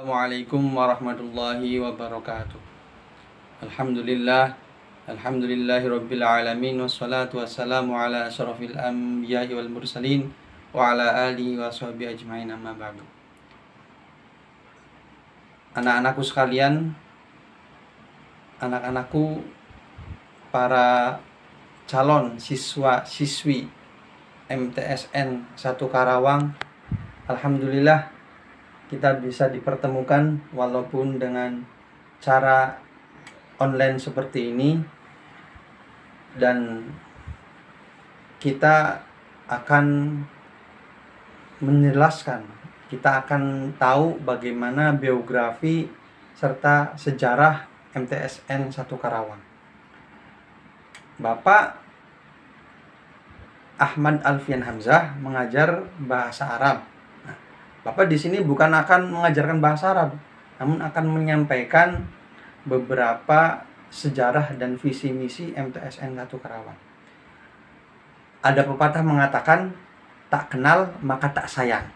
Assalamualaikum warahmatullahi wabarakatuh. Alhamdulillah, alhamdulillahi rabbil alamin, wassalatu wassalamu ala asyrafil anbiya'i wal mursalin wa ala alihi wa sahbihi ajmain, amma ba'du. Anak-anakku sekalian, anak-anakku para calon siswa-siswi MTSN 1 Karawang, alhamdulillah kita bisa dipertemukan walaupun dengan cara online seperti ini, dan kita akan menjelaskan, kita akan tahu bagaimana biografi serta sejarah MTSN 1 Karawang. Bapak Ahmad Alfian Hamzah mengajar bahasa Arab. Bapak di sini bukan akan mengajarkan bahasa Arab, namun akan menyampaikan beberapa sejarah dan visi misi MTSN 1 Karawang. Ada pepatah mengatakan, tak kenal maka tak sayang.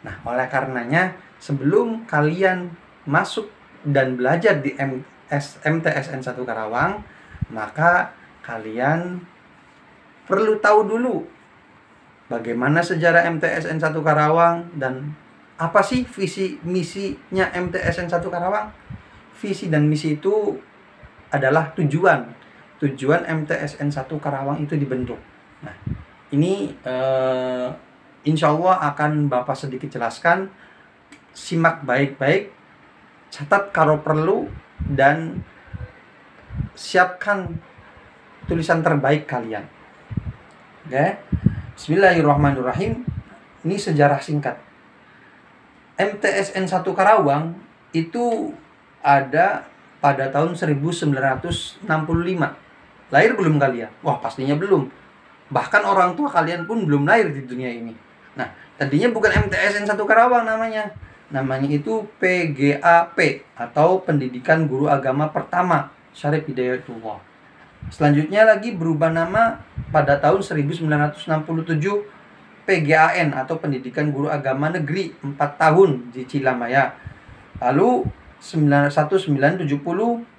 Nah, oleh karenanya sebelum kalian masuk dan belajar di MTSN 1 Karawang, maka kalian perlu tahu dulu bagaimana sejarah MTSN 1 Karawang dan apa sih visi misinya MTSN 1 Karawang. Visi dan misi itu adalah tujuan MTSN 1 Karawang itu dibentuk. Nah, ini insya Allah akan Bapak sedikit jelaskan. Simak baik-baik, catat kalau perlu, dan siapkan tulisan terbaik kalian. Oke, bismillahirrahmanirrahim. Ini sejarah singkat. MTSN 1 Karawang itu ada pada tahun 1965. Lahir belum kalian? Wah, pastinya belum. Bahkan orang tua kalian pun belum lahir di dunia ini. Nah, tadinya bukan MTSN 1 Karawang namanya. Namanya itu PGAP atau Pendidikan Guru Agama Pertama Syarif Hidayatullah. Selanjutnya lagi berubah nama pada tahun 1967 PGAN atau Pendidikan Guru Agama Negeri 4 tahun di Cilamaya. Lalu 1970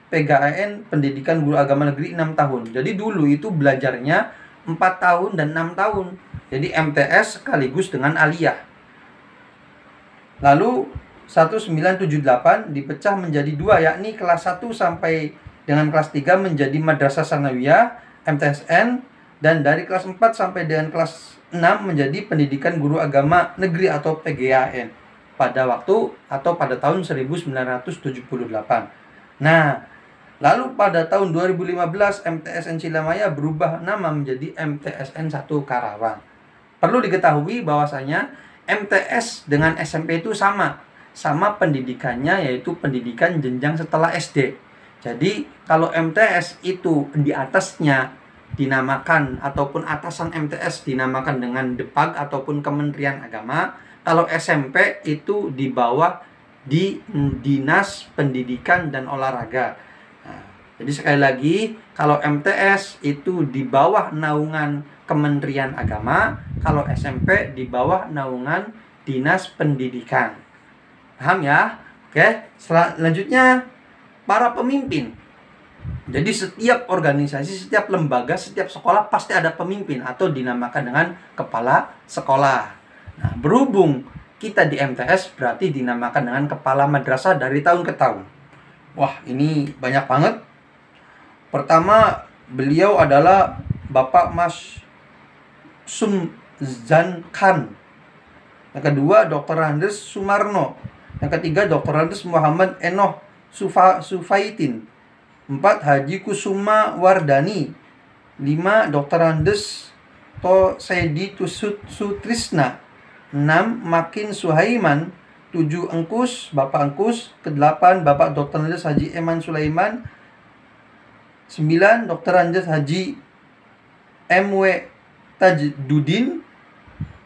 PGAN Pendidikan Guru Agama Negeri 6 tahun. Jadi dulu itu belajarnya 4 tahun dan 6 tahun. Jadi MTS sekaligus dengan aliyah. Lalu 1978 dipecah menjadi 2, yakni kelas 1 sampai dengan kelas 3 menjadi Madrasah Sanawiyah MTSN, dan dari kelas 4 sampai dengan kelas 6 menjadi Pendidikan Guru Agama Negeri atau PGAN pada tahun 1978. Nah, lalu pada tahun 2015 MTSN Cilamaya berubah nama menjadi MTSN 1 Karawang. Perlu diketahui bahwasanya MTS dengan SMP itu sama pendidikannya, yaitu pendidikan jenjang setelah SD. Jadi kalau MTS itu di atasnya dinamakan ataupun atasan MTS dinamakan dengan Depag ataupun Kementerian Agama. Kalau SMP itu di bawah di Dinas Pendidikan dan Olahraga. Nah, jadi sekali lagi, kalau MTS itu di bawah naungan Kementerian Agama, kalau SMP di bawah naungan Dinas Pendidikan. Paham ya? Oke, selanjutnya para pemimpin. Jadi setiap organisasi, setiap lembaga, setiap sekolah pasti ada pemimpin atau dinamakan dengan kepala sekolah. Nah, berhubung kita di MTS berarti dinamakan dengan kepala madrasah dari tahun ke tahun. Wah, ini banyak banget. Pertama, beliau adalah Bapak Mas Sumzan Khan. Yang kedua, Dr. Andes Sumarno. Yang ketiga, Dr. Andes Muhammad Enoh Sufaitin. 4. Haji Kusuma Wardani. 5. Dr. Andes Tosedi Sutrisna. 6. Makin Suhaiman. 7. Bapak Engkus. Ke-8 Bapak Dr. Andes Haji Eman Sulaiman. 9. Dr. Andes Haji MW Tajdudin.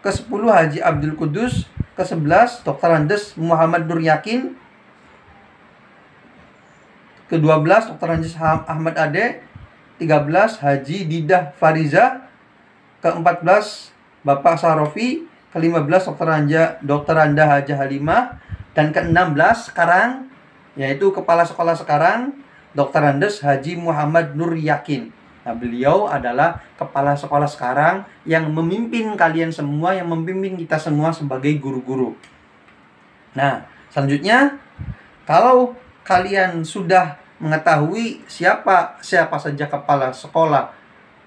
Ke-10 Haji Abdul Kudus. Ke-11 Dr. Andes Muhammad Nur Yakin. Ke-12 Dr. Andes Ahmad Ade. 13 Haji Didah Fariza. Ke-14 Bapak Sarofi. Ke-15 Dr. Anda Hajah Halimah. Dan ke-16 sekarang, yaitu kepala sekolah sekarang, Dr. Andes Haji Muhammad Nur Yakin. Nah, beliau adalah kepala sekolah sekarang yang memimpin kalian semua, yang memimpin kita semua sebagai guru-guru. Nah, selanjutnya, kalau kalian sudah mengetahui siapa saja kepala sekolah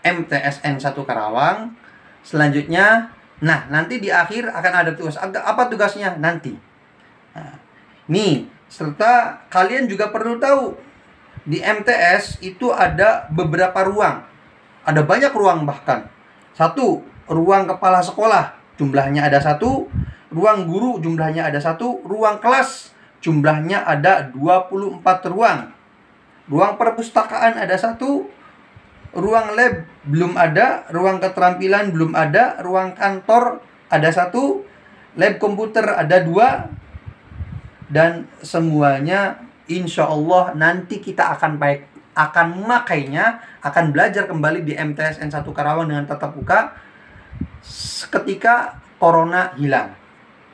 MTSN 1 Karawang, selanjutnya, nah nanti di akhir akan ada tugas. Apa tugasnya nanti? Nah, nih, serta kalian juga perlu tahu di MTS itu ada beberapa ruang. Ada banyak ruang bahkan. 1, ruang kepala sekolah, jumlahnya ada 1. Ruang guru jumlahnya ada 1. Ruang kelas jumlahnya ada 24 ruang. Ruang perpustakaan ada 1. Ruang lab belum ada. Ruang keterampilan belum ada. Ruang kantor ada 1. Lab komputer ada 2. Dan semuanya insya Allah nanti kita akan memakainya, akan belajar kembali di MTSN 1 Karawang dengan tatap muka ketika corona hilang.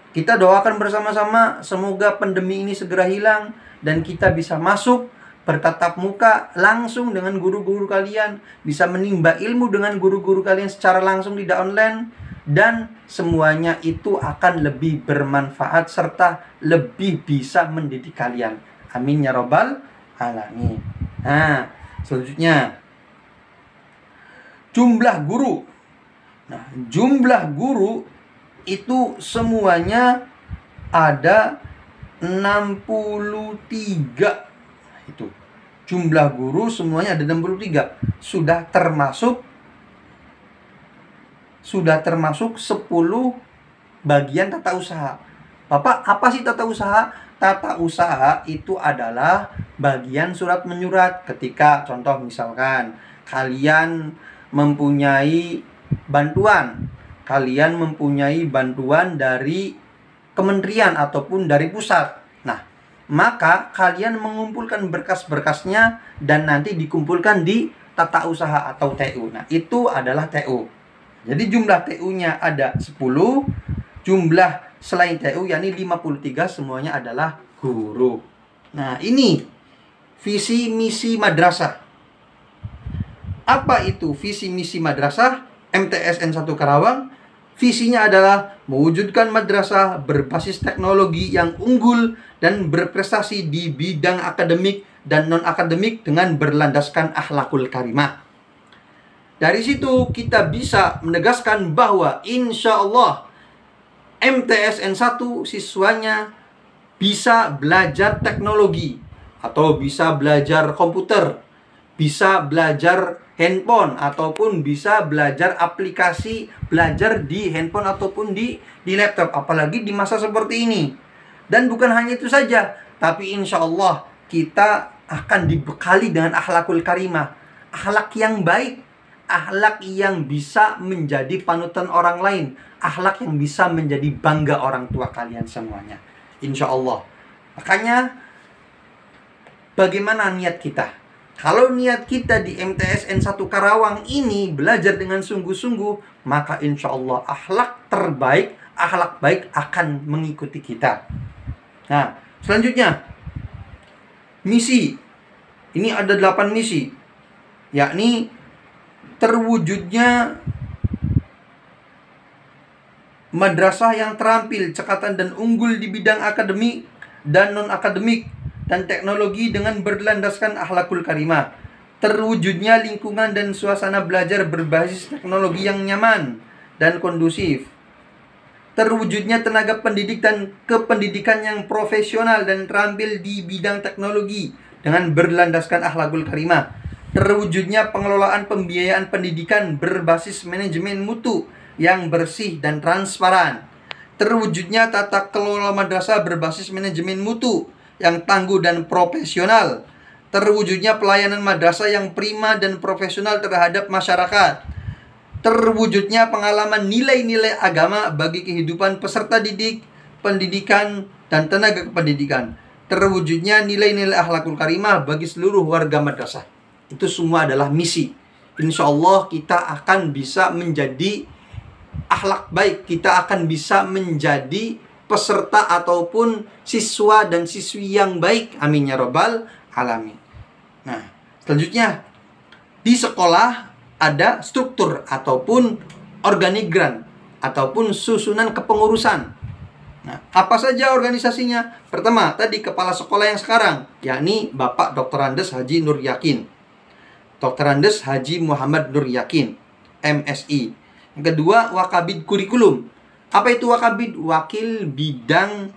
Kita doakan bersama-sama semoga pandemi ini segera hilang dan kita bisa masuk bertatap muka langsung dengan guru-guru kalian, bisa menimba ilmu dengan guru-guru kalian secara langsung tidak online, dan semuanya itu akan lebih bermanfaat serta lebih bisa mendidik kalian. Amin ya robbal alamin. Nah, selanjutnya jumlah guru. Nah, jumlah guru itu semuanya ada 63. Itu jumlah guru semuanya ada 63. Sudah termasuk 10 bagian tata usaha. Bapak, apa sih tata usaha? Tata usaha itu adalah bagian surat menyurat. Ketika contoh misalkan kalian mempunyai bantuan dari kementerian ataupun dari pusat. Nah, maka kalian mengumpulkan berkas-berkasnya dan nanti dikumpulkan di tata usaha atau TU. Nah, itu adalah TU. Jadi jumlah TU-nya ada 10, jumlah selain TU yakni 53 semuanya adalah guru. Nah, ini visi misi madrasah. Apa itu visi misi madrasah MTSN 1 Karawang? Visinya adalah mewujudkan madrasah berbasis teknologi yang unggul dan berprestasi di bidang akademik dan non-akademik dengan berlandaskan akhlakul karimah. Dari situ kita bisa menegaskan bahwa insya Allah MTSN 1 siswanya bisa belajar teknologi atau bisa belajar komputer, bisa belajar handphone ataupun bisa belajar aplikasi, belajar di handphone ataupun di laptop, apalagi di masa seperti ini. Dan bukan hanya itu saja, tapi insya Allah kita akan dibekali dengan akhlakul karimah, akhlak yang baik, akhlak yang bisa menjadi panutan orang lain, akhlak yang bisa menjadi bangga orang tua kalian semuanya, insya Allah. Makanya bagaimana niat kita? Kalau niat kita di MTSN 1 Karawang ini belajar dengan sungguh-sungguh, maka insya Allah akhlak terbaik, akhlak baik akan mengikuti kita. Nah, selanjutnya misi. Ini ada 8 misi, yakni terwujudnya madrasah yang terampil, cekatan dan unggul di bidang akademik dan non-akademik dan teknologi dengan berlandaskan akhlakul karimah. Terwujudnya lingkungan dan suasana belajar berbasis teknologi yang nyaman dan kondusif. Terwujudnya tenaga pendidik dan kependidikan yang profesional dan terampil di bidang teknologi dengan berlandaskan akhlakul karimah. Terwujudnya pengelolaan pembiayaan pendidikan berbasis manajemen mutu yang bersih dan transparan. Terwujudnya tata kelola madrasah berbasis manajemen mutu yang tangguh dan profesional. Terwujudnya pelayanan madrasah yang prima dan profesional terhadap masyarakat. Terwujudnya pengalaman nilai-nilai agama bagi kehidupan peserta didik, pendidikan, dan tenaga kependidikan. Terwujudnya nilai-nilai akhlakul karimah bagi seluruh warga madrasah. Itu semua adalah misi. Insya Allah kita akan bisa menjadi akhlak baik. Kita akan bisa menjadi peserta ataupun siswa dan siswi yang baik. Amin ya rabbal alamin. Nah, selanjutnya di sekolah ada struktur ataupun organigram ataupun susunan kepengurusan. Nah, apa saja organisasinya? Pertama, tadi kepala sekolah yang sekarang, yakni Bapak Dr. Andes Haji Nur Yakin. Dr. Andes Haji Muhammad Nur Yakin, MSI. Yang kedua, Wakabid Kurikulum. Apa itu Wakabid? Wakil Bidang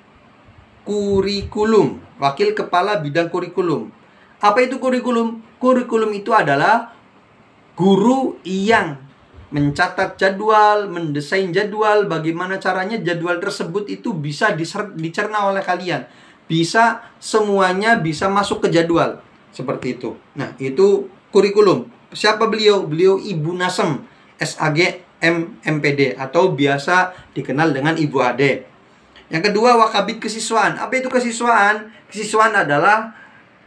Kurikulum. Wakil Kepala Bidang Kurikulum. Apa itu kurikulum? Kurikulum itu adalah guru yang mencatat jadwal, mendesain jadwal, bagaimana caranya jadwal tersebut itu bisa dicerna oleh kalian. Bisa semuanya bisa masuk ke jadwal. Seperti itu. Nah, itu kurikulum. Siapa beliau? Beliau Ibu Nasem, SAG MPD atau biasa dikenal dengan Ibu Ade. Yang kedua, Wakabid Kesiswaan. Apa itu kesiswaan? Kesiswaan adalah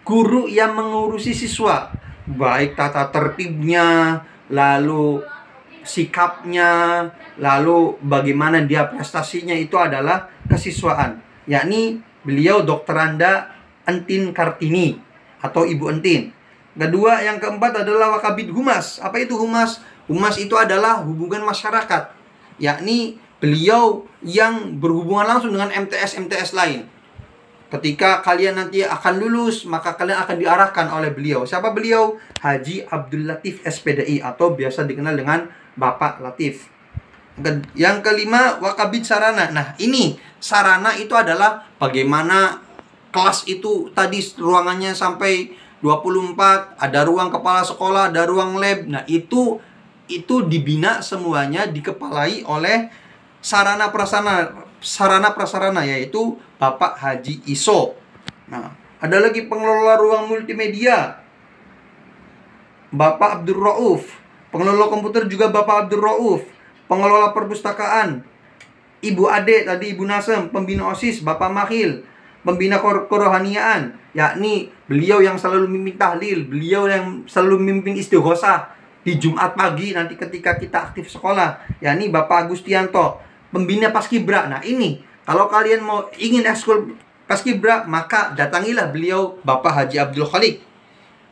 guru yang mengurusi siswa, baik tata tertibnya, lalu sikapnya, lalu bagaimana dia prestasinya, itu adalah kesiswaan. Yakni beliau Dr. Anda Entin Kartini atau Ibu Entin. Kedua, yang keempat adalah Wakabid Humas. Apa itu humas? Humas itu adalah hubungan masyarakat, yakni beliau yang berhubungan langsung dengan MTS-MTS lain. Ketika kalian nanti akan lulus, maka kalian akan diarahkan oleh beliau. Siapa beliau? Haji Abdul Latif SPDI atau biasa dikenal dengan Bapak Latif. Yang kelima, Wakabid Sarana. Nah, ini sarana itu adalah bagaimana kelas itu tadi ruangannya sampai 24, ada ruang kepala sekolah, ada ruang lab. Nah, itu dibina semuanya, dikepalai oleh sarana prasarana yaitu Bapak Haji Iso. Nah, ada lagi pengelola ruang multimedia, Bapak Abdul Rauf. Pengelola komputer juga Bapak Abdul Rauf. Pengelola perpustakaan Ibu Ade, tadi Ibu Nasem. Pembina OSIS Bapak Mahil. Pembina kerohaniaan, yakni beliau yang selalu memimpin tahlil, beliau yang selalu memimpin istighosah di Jumat pagi nanti ketika kita aktif sekolah, yakni Bapak Agustianto. Pembina Paskibra. Nah, ini kalau kalian mau ingin ekskul Paskibra, maka datangilah beliau Bapak Haji Abdul Khalik.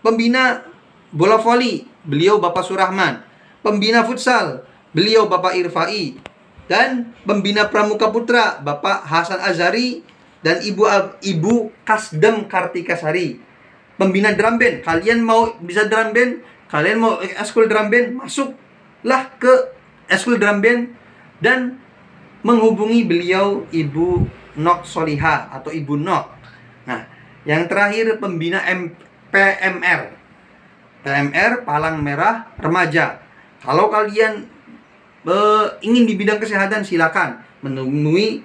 Pembina bola voli, beliau Bapak Surahman. Pembina futsal, beliau Bapak Irfai. Dan pembina Pramuka Putra, Bapak Hasan Azhari dan Ibu Kasdem Kartikasari. Pembina drum band, kalian mau bisa drum band, kalian mau ekskul drum band, masuklah ke ekskul drum band dan menghubungi beliau Ibu Nok Soliha atau Ibu Nok. Nah, yang terakhir pembina PMR Palang Merah Remaja. Kalau kalian ingin di bidang kesehatan, silakan menemui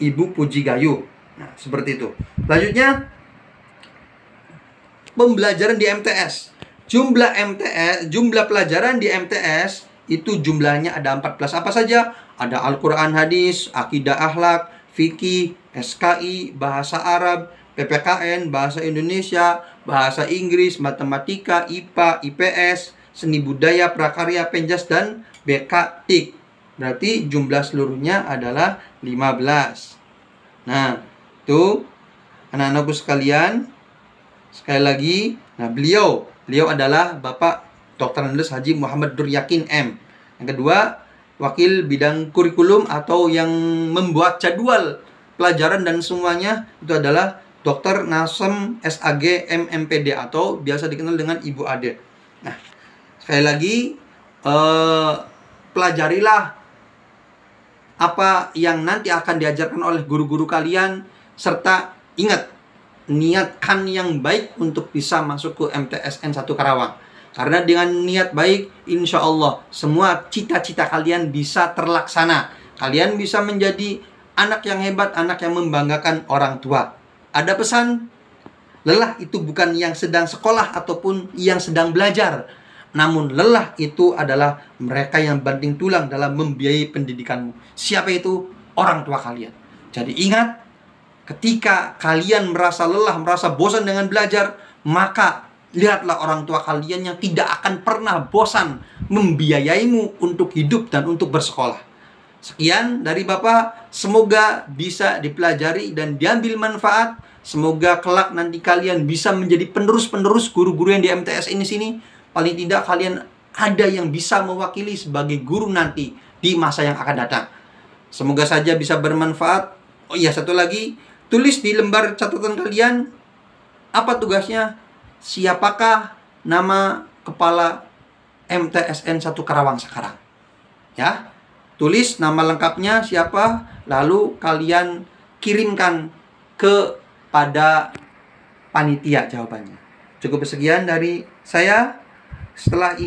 Ibu Puji Gayu. Nah, seperti itu. Selanjutnya, pembelajaran di MTS. Jumlah pelajaran di MTS itu jumlahnya ada 14. Apa saja? Ada Al-Quran Hadis, Akidah Akhlak, Fikih, SKI, Bahasa Arab, PPKN, Bahasa Indonesia, Bahasa Inggris, Matematika, IPA, IPS, Seni Budaya, Prakarya, Penjas, dan BK TIK. Berarti jumlah seluruhnya adalah 15. Nah, itu anak-anakku sekalian, sekali lagi, nah beliau adalah Bapak Dr. Andes Haji Muhammad Nur Yakin M. Yang kedua, wakil bidang kurikulum atau yang membuat jadwal pelajaran dan semuanya itu adalah Dr. Nasem SAG MMPD atau biasa dikenal dengan Ibu Ade. Nah, sekali lagi, pelajarilah apa yang nanti akan diajarkan oleh guru-guru kalian, serta ingat, niatkan yang baik untuk bisa masuk ke MTSN 1 Karawang. Karena dengan niat baik, insya Allah semua cita-cita kalian bisa terlaksana. Kalian bisa menjadi anak yang hebat, anak yang membanggakan orang tua. Ada pesan, lelah itu bukan yang sedang sekolah ataupun yang sedang belajar. Namun lelah itu adalah mereka yang banting tulang dalam membiayai pendidikanmu. Siapa itu? Orang tua kalian. Jadi ingat, ketika kalian merasa lelah, merasa bosan dengan belajar, maka lihatlah orang tua kalian yang tidak akan pernah bosan membiayaimu untuk hidup dan untuk bersekolah. Sekian dari Bapak, semoga bisa dipelajari dan diambil manfaat. Semoga kelak nanti kalian bisa menjadi penerus-penerus guru-guru yang di MTS ini sini. Paling tidak kalian ada yang bisa mewakili sebagai guru nanti di masa yang akan datang. Semoga saja bisa bermanfaat. Oh iya, satu lagi, tulis di lembar catatan kalian apa tugasnya, siapakah nama kepala MTSN 1 Karawang sekarang. Ya, tulis nama lengkapnya siapa, lalu kalian kirimkan kepada panitia jawabannya. Cukup sekian dari saya. Setelah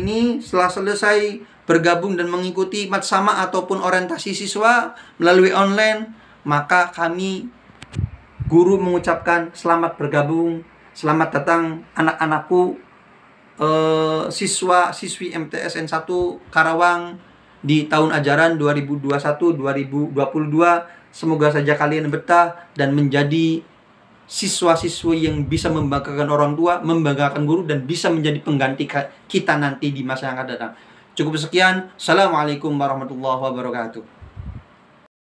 selesai bergabung dan mengikuti matsama ataupun orientasi siswa melalui online, maka kami guru mengucapkan selamat bergabung, selamat datang anak-anakku, siswa-siswi MTSN 1 Karawang di tahun ajaran 2021-2022. Semoga saja kalian betah dan menjadi siswa-siswi yang bisa membanggakan orang tua, membanggakan guru, dan bisa menjadi pengganti kita nanti di masa yang akan datang. Cukup sekian. Assalamualaikum warahmatullahi wabarakatuh.